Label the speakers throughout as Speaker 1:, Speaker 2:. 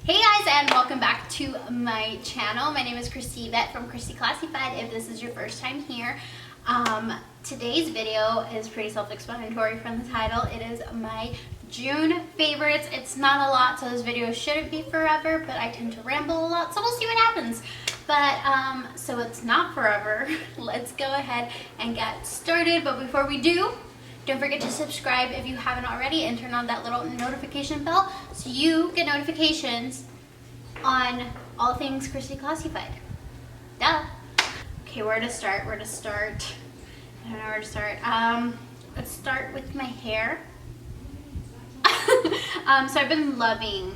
Speaker 1: Hey guys, and welcome back to my channel. My name is Christy Vet from Christy Classified if this is your first time here. Today's video is pretty self-explanatory from the title. It is my June favorites. It's not a lot, so this video shouldn't be forever, but I tend to ramble a lot, so we'll see what happens. But so it's not forever. Let's go ahead and get started. But before we do, don't forget to subscribe if you haven't already and turn on that little notification bell so you get notifications on all things Christy Classified. Duh. Okay, where to start? I don't know where to start. Let's start with my hair. So I've been loving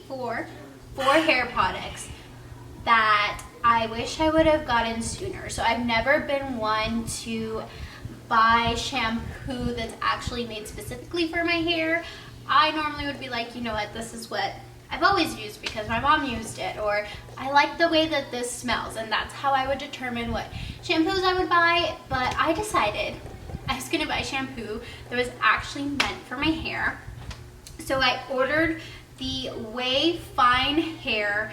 Speaker 1: four hair products that I wish I would have gotten sooner. So I've never been one to buy shampoo that's actually made specifically for my hair. I normally would be like, you know what, this is what I've always used because my mom used it, or I like the way that this smells, and that's how I would determine what shampoos I would buy. But I decided I was gonna buy shampoo that was actually meant for my hair. So I ordered the OUAI Fine Hair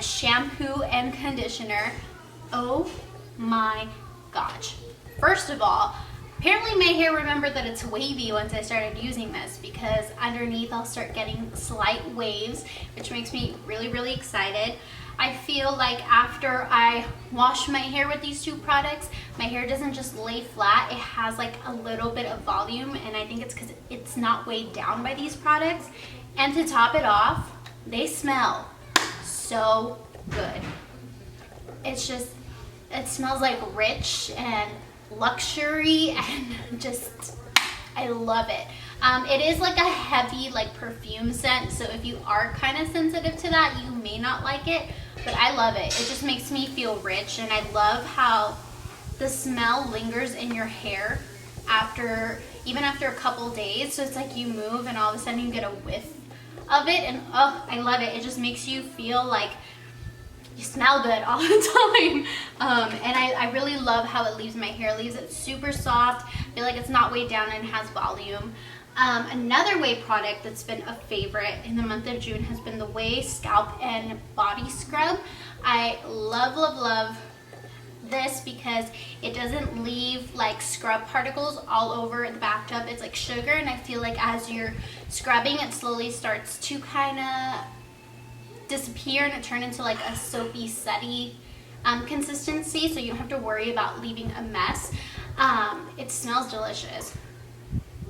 Speaker 1: shampoo and conditioner. Oh my gosh. First of all, apparently my hair remembered that it's wavy once I started using this, because underneath I'll start getting slight waves, which makes me really excited. I feel like after I wash my hair with these two products, my hair doesn't just lay flat, it has like a little bit of volume, and I think it's because it's not weighed down by these products. And to top it off, they smell so good. It's just, it smells like rich and luxury, and just, I love it. It is like a heavy like perfume scent, so if you are kind of sensitive to that, you may not like it, but I love it. It just makes me feel rich, and I love how the smell lingers in your hair even after a couple days. So it's like you move and all of a sudden you get a whiff of it, and oh, I love it. It just makes you feel like you smell good all the time. And I really love how it leaves my hair. It leaves it super soft. I feel like it's not weighed down and has volume. Another OUAI product that's been a favorite in the month of June has been the OUAI Scalp and Body Scrub. I love this because it doesn't leave like scrub particles all over the bathtub. It's like sugar, and I feel like as you're scrubbing, it slowly starts to kind of disappear and it turned into like a soapy, sooty consistency, so you don't have to worry about leaving a mess. It smells delicious.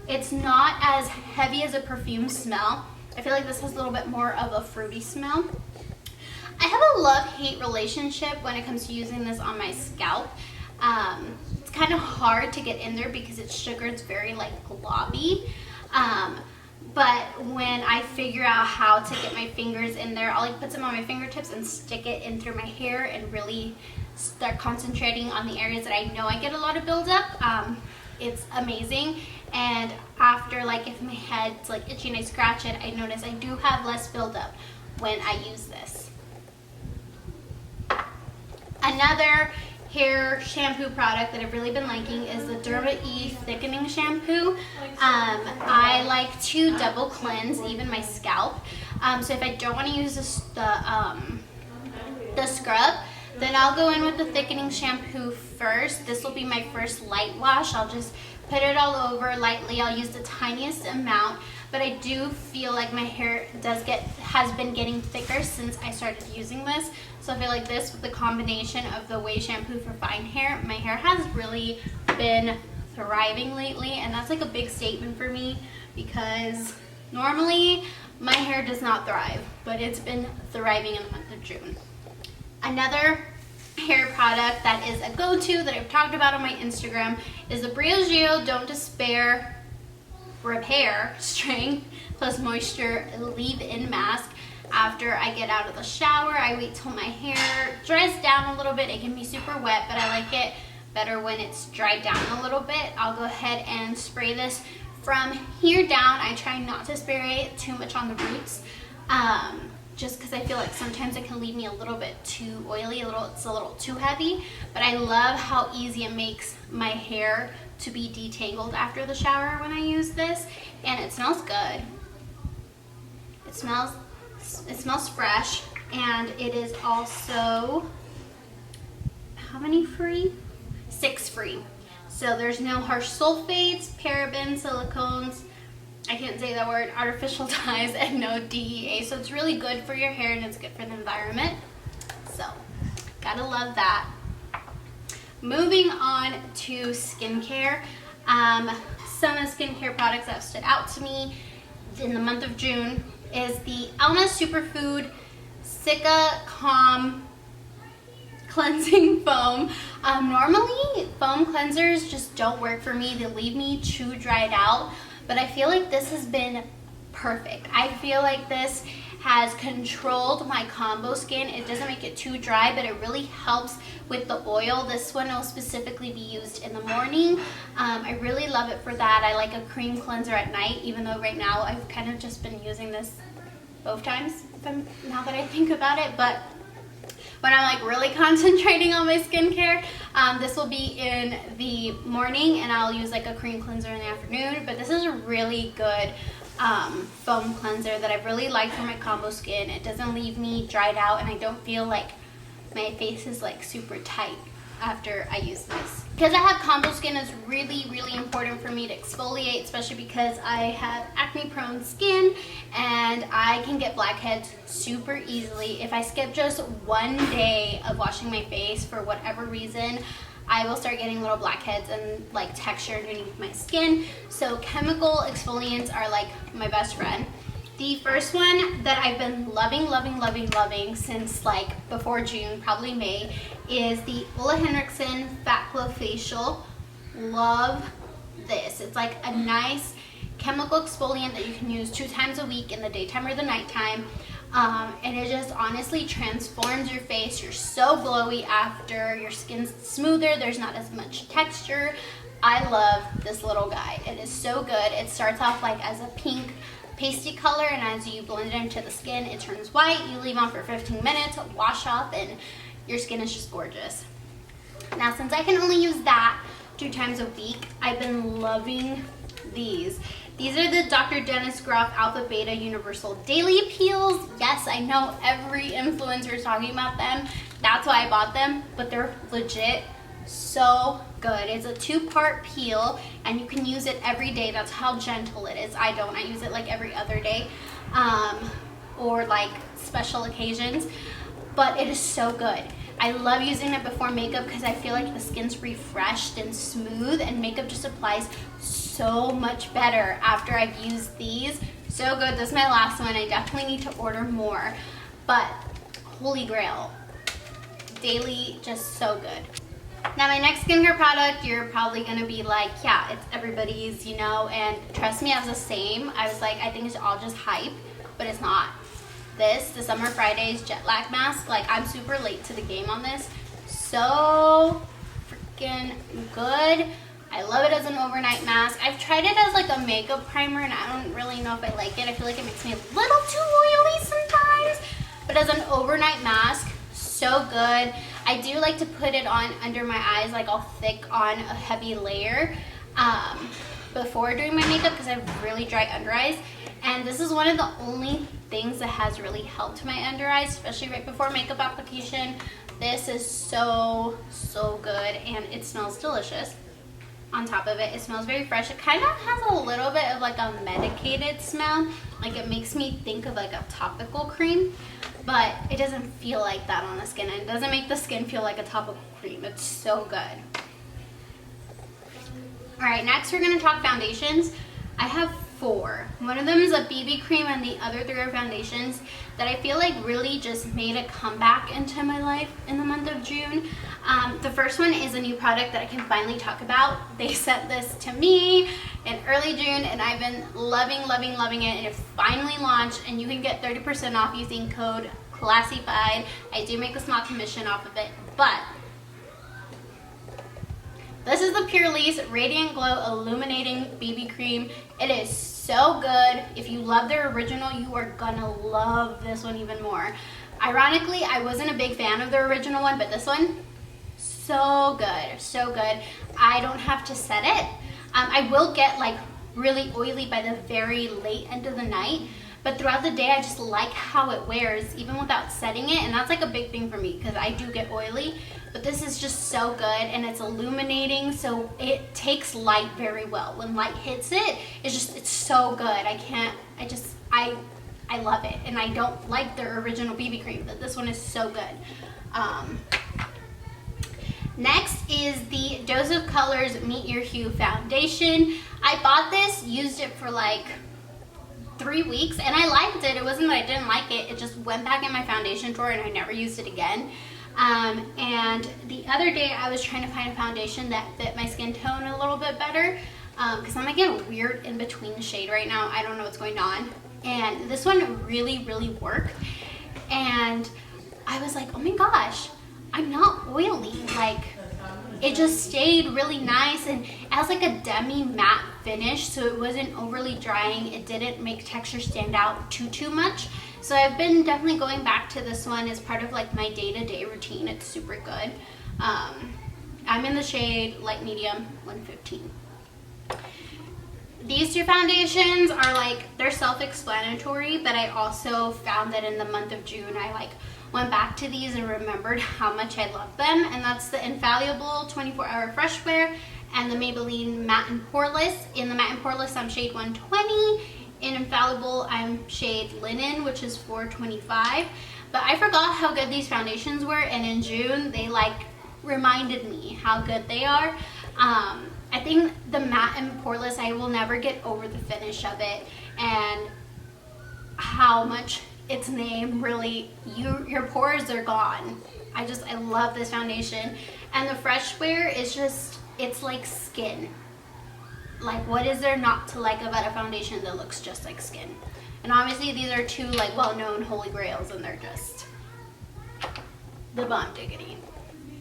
Speaker 1: It's not as heavy as a perfume smell. I feel like this has a little bit more of a fruity smell. I have a love-hate relationship when it comes to using this on my scalp. It's kind of hard to get in there because it's sugar. It's very like globby. But when I figure out how to get my fingers in there, I'll like put some on my fingertips and stick it in through my hair and really start concentrating on the areas that I know I get a lot of buildup. It's amazing. And after, like, if my head's like itchy and I scratch it, I notice I do have less buildup when I use this. Another hair shampoo product that I've really been liking is the Dermae Thickening Shampoo. I like to double cleanse even my scalp. So if I don't want to use the scrub, then I'll go in with the thickening shampoo first. This will be my first light wash. I'll just put it all over lightly. I'll use the tiniest amount, but I do feel like my hair has been getting thicker since I started using this. So I feel like this, with the combination of the OUAI shampoo for fine hair, my hair has really been thriving lately, and that's like a big statement for me because normally my hair does not thrive, but it's been thriving in the month of June. Another hair product that is a go-to that I've talked about on my Instagram is the Briogeo Don't Despair Repair Strength Plus Moisture Leave-In Mask. After I get out of the shower, I wait till my hair dries down a little bit. It can be super wet, but I like it better when it's dried down a little bit. I'll go ahead and spray this from here down. I try not to spray it too much on the roots, just because I feel like sometimes it can leave me a little bit too oily, it's a little too heavy. But I love how easy it makes my hair to be detangled after the shower when I use this, and it smells good. It smells fresh, and it is also, how many free? 6 free. So there's no harsh sulfates, parabens, silicones, I can't say that word, artificial dyes, and no DEA. So it's really good for your hair and it's good for the environment. So gotta love that. Moving on to skincare. Some of the skincare products that stood out to me in the month of June is the Elemis Superfood Cica Calm Cleansing Foam. Normally foam cleansers just don't work for me. They leave me too dried out, but I feel like this has been perfect. I feel like this has controlled my combo skin. It doesn't make it too dry, but it really helps with the oil. This one will specifically be used in the morning. I really love it for that. I like a cream cleanser at night, even though right now I've kind of just been using this both times, now that I think about it. But when I'm like really concentrating on my skincare, this will be in the morning, and I'll use like a cream cleanser in the afternoon. But this is a really good foam cleanser that I really like for my combo skin. It doesn't leave me dried out, and I don't feel like my face is like super tight after I use this. Because I have combo skin, it's really, really important for me to exfoliate, especially because I have acne prone skin and I can get blackheads super easily. If I skip just one day of washing my face for whatever reason, I will start getting little blackheads and like texture underneath my skin. So chemical exfoliants are like my best friend. The first one that I've been loving since like before June, probably May, is the Henriksen Fat Glow Facial. Love this. It's like a nice chemical exfoliant that you can use 2 times a week in the daytime or the nighttime. And it just honestly transforms your face. You're so glowy after, your skin's smoother, there's not as much texture. I love this little guy. It is so good. It starts off like as a pink pasty color, and as you blend it into the skin, it turns white. You leave on for 15 minutes, wash off, and your skin is just gorgeous. Now, since I can only use that 2 times a week, I've been loving these. These are the Dr. Dennis Groff Alpha Beta Universal Daily Peels. Yes, I know every influencer is talking about them. That's why I bought them, but they're legit so good. It's a 2-part peel, and you can use it every day. That's how gentle it is. I use it like every other day, or like special occasions, but it is so good. I love using it before makeup because I feel like the skin's refreshed and smooth, and makeup just applies so much better after I've used these. So good. This is my last one. I definitely need to order more, but holy grail. Daily, just so good. Now, my next skincare product, you're probably gonna be like, yeah, it's everybody's, you know, and trust me, I was the same. I was like, I think it's all just hype, but it's not. This, the Summer Fridays Jet Lag Mask, like, I'm super late to the game on this. So freaking good. I love it as an overnight mask. I've tried it as like a makeup primer, and I don't really know if I like it. I feel like it makes me a little too oily sometimes, but as an overnight mask, so good. I do like to put it on under my eyes, like all thick on a heavy layer before doing my makeup because I have really dry under eyes. And this is one of the only things that has really helped my under eyes, especially right before makeup application. This is so, so good, and it smells delicious. On top of it, it smells very fresh. It kind of has a little bit of like a medicated smell. Like, it makes me think of like a topical cream, but it doesn't feel like that on the skin. And it doesn't make the skin feel like a topical cream. It's so good. All right, next we're gonna talk foundations. I have 4. One of them is a BB cream, and the other 3 are foundations that I feel like really just made a comeback into my life in the month of June. The first one is a new product that I can finally talk about. They sent this to me in early June, and I've been loving it. It finally launched, and you can get 30% off using code CLASSIFIED. I do make a small commission off of it, but this is the Purlisse Radiant Glow Illuminating BB Cream. It is so good. If you love their original, you are gonna love this one even more. Ironically, I wasn't a big fan of their original one, but this one, so good, so good. I don't have to set it. I will get like really oily by the very late end of the night, but throughout the day I just like how it wears even without setting it, and that's like a big thing for me because I do get oily. But this is just so good, and it's illuminating, so it takes light very well. When light hits it, it's so good. I love it, and I don't like their original BB cream, but this one is so good. Next is the Dose of Colors Meet Your Hue Foundation. I bought this, used it for like 3 weeks, and I liked it. It wasn't that I didn't like it, it just went back in my foundation drawer and I never used it again. And the other day I was trying to find a foundation that fit my skin tone a little bit better, because I'm like in a weird in-between shade right now. I don't know what's going on. And this one really, really worked. And I was like, oh my gosh, I'm not oily. Like, it just stayed really nice, and it has like a demi matte finish, so it wasn't overly drying. It didn't make texture stand out too much. So I've been definitely going back to this one as part of like my day-to-day routine. It's super good. I'm in the shade light medium 115. These two foundations are like, they're self-explanatory, but I also found that in the month of June I like went back to these and remembered how much I love them, and that's the Infallible 24-Hour Fresh Wear and the Maybelline Matte and Poreless. In the Matte and Poreless I'm shade 120. In Infallible I'm shade Linen, which is 425. But I forgot how good these foundations were, and in June they like reminded me how good they are. I think the Matte and Poreless, I will never get over the finish of it and how much its name really, your pores are gone. I love this foundation. And the Fresh Wear is just, it's like skin. Like, what is there not to like about a foundation that looks just like skin? And obviously these are two like well-known holy grails, and they're just the bomb diggity.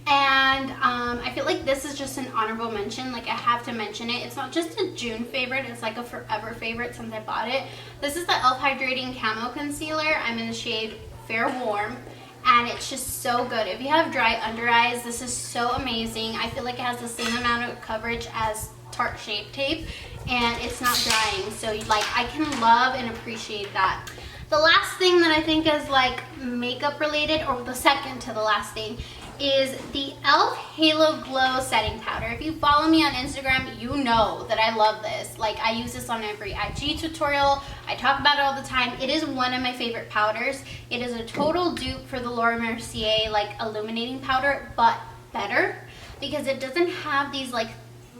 Speaker 1: And I feel like this is just an honorable mention. Like, I have to mention it. It's not just a June favorite, it's like a forever favorite since I bought it. This is the e.l.f. Hydrating Camo Concealer. I'm in the shade Fair Warm, and it's just so good. If you have dry under eyes, this is so amazing. I feel like it has the same amount of coverage as Tarte Shape Tape, and it's not drying, so like I can love and appreciate that. The last thing that I think is like makeup related, or the second to the last thing, is the e.l.f. Halo Glow Setting Powder. If you follow me on Instagram, you know that I love this. Like, I use this on every IG tutorial. I talk about it all the time. It is one of my favorite powders. It is a total dupe for the Laura Mercier like illuminating powder, but better, because it doesn't have these like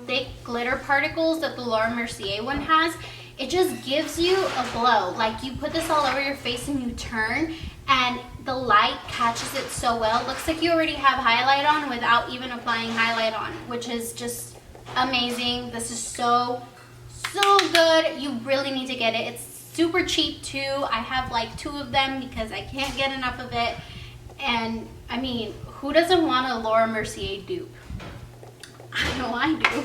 Speaker 1: thick glitter particles that the Laura Mercier one has. It just gives you a glow. Like, you put this all over your face and you turn, and the light catches it so well. It looks like you already have highlight on without even applying highlight on, which is just amazing. This is so good. You really need to get it. It's super cheap too. I have like 2 of them because I can't get enough of it. And I mean, who doesn't want a Laura Mercier dupe? I know I do.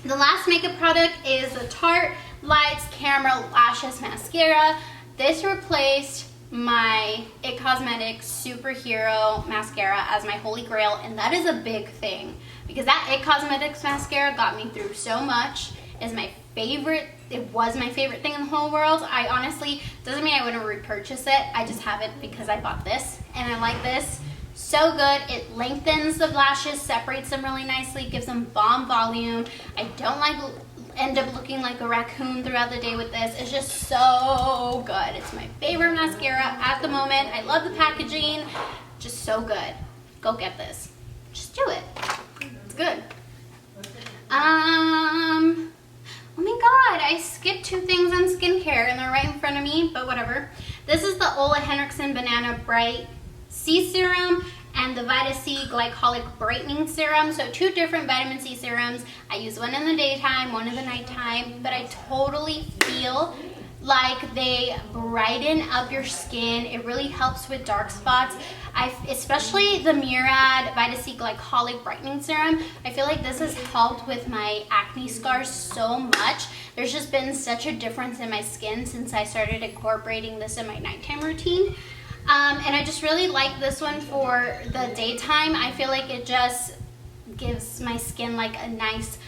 Speaker 1: The last makeup product is the Tarte Lights Camera Lashes Mascara. This replaced my IT Cosmetics Superhero Mascara as my holy grail, and that is a big thing because that IT Cosmetics mascara got me through so much. It's my favorite. It was my favorite thing in the whole world. I honestly, doesn't mean I wouldn't repurchase it. I just have it because I bought this and I like this. So good. It lengthens the lashes, separates them really nicely, gives them bomb volume. I don't like end up looking like a raccoon throughout the day with this. It's just so good. It's my favorite mascara at the moment. I love the packaging. Just so good. Go get this. Just do it. It's good. Oh my god, I skipped 2 things on skincare and they're right in front of me, but whatever. This is the Henriksen Banana Bright C Serum and the Vita C Glycolic Brightening Serum. So 2 different vitamin C serums. I use one in the daytime, one in the nighttime, but I totally feel like they brighten up your skin. It really helps with dark spots. Especially the Murad Vita C Glycolic Brightening Serum. I feel like this has helped with my acne scars so much. There's just been such a difference in my skin since I started incorporating this in my nighttime routine. And I just really like this one for the daytime. I feel like it just gives my skin like a nice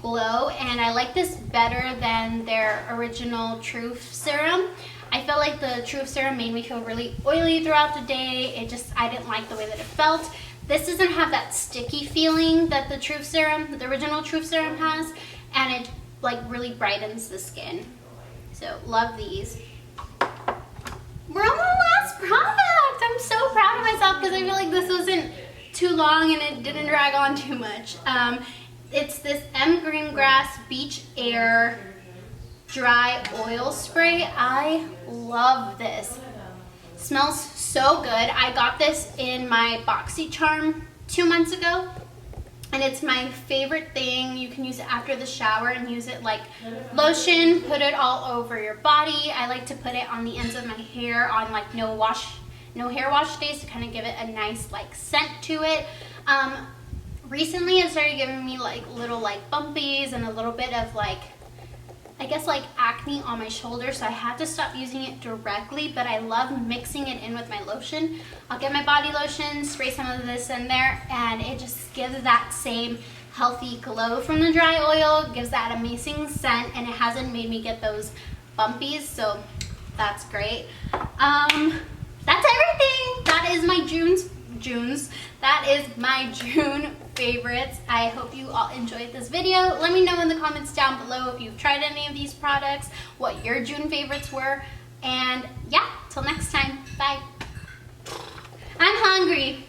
Speaker 1: glow, and I like this better than their original Truth serum. I feel like the Truth Serum made me feel really oily throughout the day. I didn't like the way that it felt. This doesn't have that sticky feeling that the Truth Serum, the original Truth Serum has, and it like really brightens the skin. So love these. We're on the last product. I'm so proud of myself because I feel like this wasn't too long and it didn't drag on too much. It's this M. Greengrass Beach Air Dry Oil Spray. I love this. Smells so good. I got this in my BoxyCharm 2 months ago, and it's my favorite thing. You can use it after the shower and use it like lotion, put it all over your body. I like to put it on the ends of my hair on like no hair wash days to kind of give it a nice like scent to it. Recently it started giving me like little like bumpies and a little bit of like, I guess like acne on my shoulder, so I had to stop using it directly, but I love mixing it in with my lotion. I'll get my body lotion, spray some of this in there, and it just gives that same healthy glow from the dry oil, gives that amazing scent, and it hasn't made me get those bumpies, so that's great. That's everything. That is my June favorites. I hope you all enjoyed this video. Let me know in the comments down below if you've tried any of these products, what your June favorites were, and yeah, till next time, bye. I'm hungry.